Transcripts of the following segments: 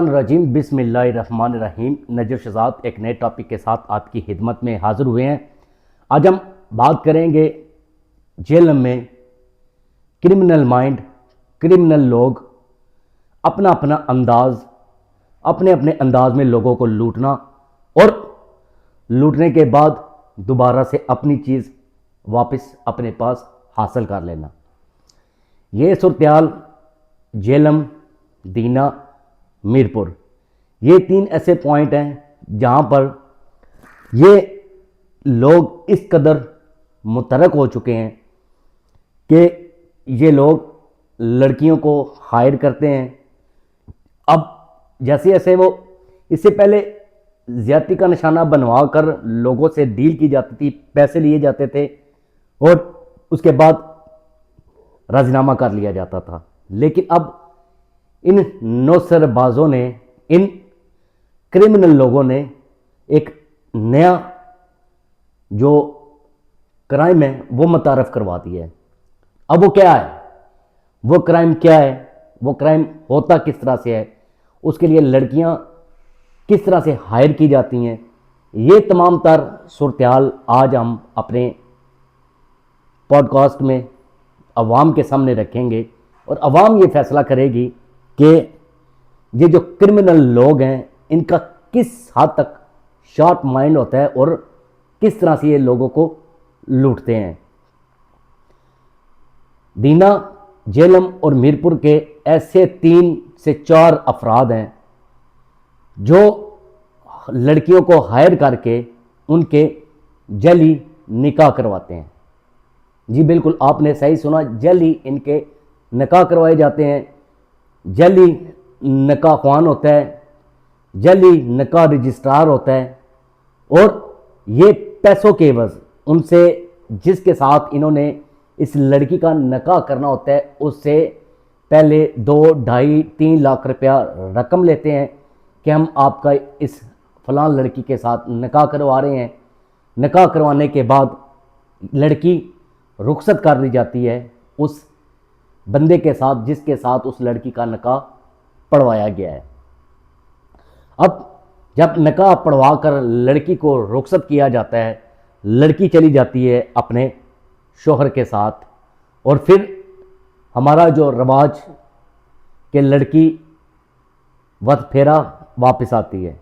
रजीम बिस्मिल्लाहिर्रहमानिर्रहीम। नजर शहजाद एक नए टॉपिक के साथ आपकी खिदमत में हाजिर हुए हैं। आज हम बात करेंगे जेल में क्रिमिनल माइंड, क्रिमिनल लोग अपना अपना अंदाज, अपने अपने अंदाज में लोगों को लूटना और लूटने के बाद दोबारा से अपनी चीज़ वापस अपने पास हासिल कर लेना। ये सूरत जेलम, दीना, मीरपुर, ये तीन ऐसे पॉइंट हैं जहाँ पर ये लोग इस कदर मुतरक हो चुके हैं कि ये लोग लड़कियों को हायर करते हैं। अब जैसे जैसे वो इससे पहले ज़्यादती का निशाना बनवा कर लोगों से डील की जाती थी, पैसे लिए जाते थे और उसके बाद राजीनामा कर लिया जाता था। लेकिन अब इन नौसरबाजों ने, इन क्रिमिनल लोगों ने एक नया जो क्राइम है वो मुतारफ़ करवा दिया है। अब वो क्या है, वो क्राइम क्या है, वो क्राइम होता किस तरह से है, उसके लिए लड़कियां किस तरह से हायर की जाती हैं, ये तमाम तर सूरत आज हम अपने पॉडकास्ट में अवाम के सामने रखेंगे और अवाम ये फैसला करेगी कि ये जो क्रिमिनल लोग हैं इनका किस हद तक शार्प माइंड होता है और किस तरह से ये लोगों को लूटते हैं। दीना, जेलम और मीरपुर के ऐसे 3 से 4 अफराद हैं जो लड़कियों को हायर करके उनके जली निकाह करवाते हैं। जी बिल्कुल, आपने सही सुना, जली इनके निकाह करवाए जाते हैं। जली निकाह ख्वान होता है, जली निकाह रजिस्ट्रार होता है और ये पैसों के एवज उनसे, जिसके साथ इन्होंने इस लड़की का निकाह करना होता है, उससे पहले 2, 2.5, 3 लाख रुपया रकम लेते हैं कि हम आपका इस फलां लड़की के साथ निकाह करवा रहे हैं। निकाह करवाने के बाद लड़की रुखसत कर दी जाती है उस बंदे के साथ जिसके साथ उस लड़की का निकाह पढ़वाया गया है। अब जब निकाह पढ़वा कर लड़की को रुखसत किया जाता है, लड़की चली जाती है अपने शोहर के साथ और फिर हमारा जो रवाज कि लड़की वत फेरा वापस आती है।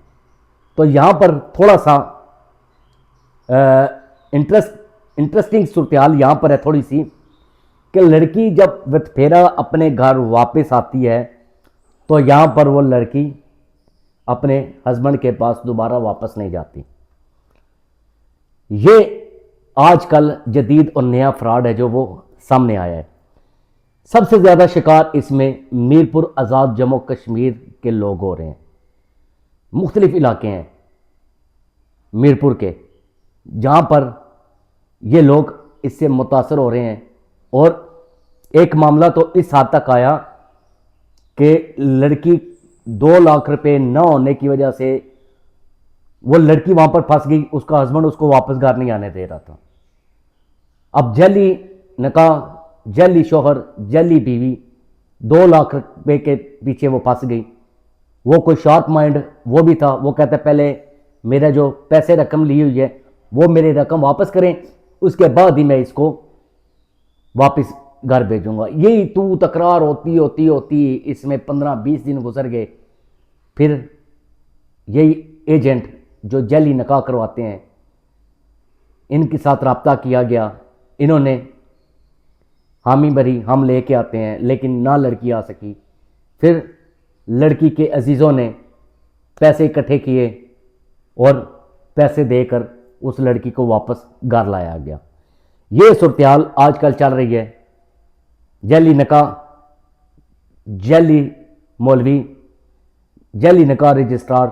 तो यहाँ पर थोड़ा सा इंटरेस्टिंग सूरत यहाँ पर है थोड़ी सी कि लड़की जब वतफेरा अपने घर वापस आती है तो यहाँ पर वो लड़की अपने हस्बैंड के पास दोबारा वापस नहीं जाती। ये आजकल जदीद और नया फ्रॉड है जो वो सामने आया है। सबसे ज़्यादा शिकार इसमें मीरपुर आज़ाद जम्मू कश्मीर के लोग हो रहे हैं। मुख्तलिफ इलाके हैं मीरपुर के जहाँ पर ये लोग इससे मुतासर हो रहे हैं और एक मामला तो इस हद तक आया कि लड़की 2 लाख रुपए न होने की वजह से वो लड़की वहाँ पर फंस गई, उसका हस्बैंड उसको वापस घर नहीं आने दे रहा था। अब जली निकाह, जली शोहर, जली बीवी, 2 लाख रुपए के पीछे वो फंस गई। वो कोई शार्प माइंड वो भी था, वो कहता पहले मेरा जो पैसे रकम ली हुई है वो मेरी रकम वापस करें, उसके बाद ही मैं इसको वापस घर भेजूंगा। यही तू तकरार होती इसमें 15-20 दिन गुजर गए। फिर यही एजेंट जो जली निकाह करवाते हैं इनके साथ रब्ता किया गया, इन्होंने हामी भरी, हम लेके आते हैं, लेकिन ना लड़की आ सकी। फिर लड़की के अजीज़ों ने पैसे इकट्ठे किए और पैसे देकर उस लड़की को वापस घर लाया गया। ये सूरत आजकल चल रही है। जली निकाह, जली मौलवी, जली निकाह रजिस्ट्रार,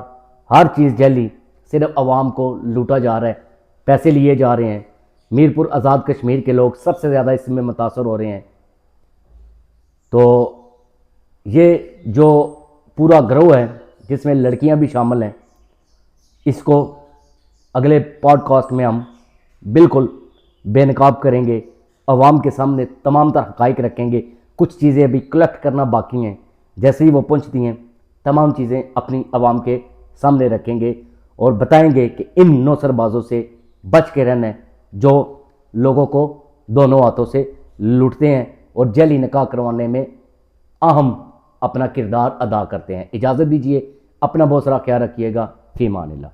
हर चीज़ जली, सिर्फ आवाम को लूटा जा रहा है, पैसे लिए जा रहे हैं। मीरपुर आज़ाद कश्मीर के लोग सबसे ज़्यादा इसमें मुतासर हो रहे हैं। तो ये जो पूरा गिरोह है जिसमें लड़कियां भी शामिल हैं, इसको अगले पॉडकास्ट में हम बिल्कुल बेनकाब करेंगे, अवाम के सामने तमाम तर हक़ाइक़ रखेंगे। कुछ चीज़ें अभी कलेक्ट करना बाकी हैं, जैसे ही वो पहुंचती हैं تمام چیزیں اپنی عوام کے سامنے رکھیں گے اور بتائیں گے کہ ان نوسر بازوں سے بچ کے رہنا ہے جو لوگوں کو دونوں ہاتھوں سے لوٹتے ہیں اور جعلی نکاح کروانے میں اہم اپنا کردار ادا کرتے ہیں۔ اجازت دیجیے، اپنا بہت سارا خیال رکھیے گا۔ فی امان اللہ۔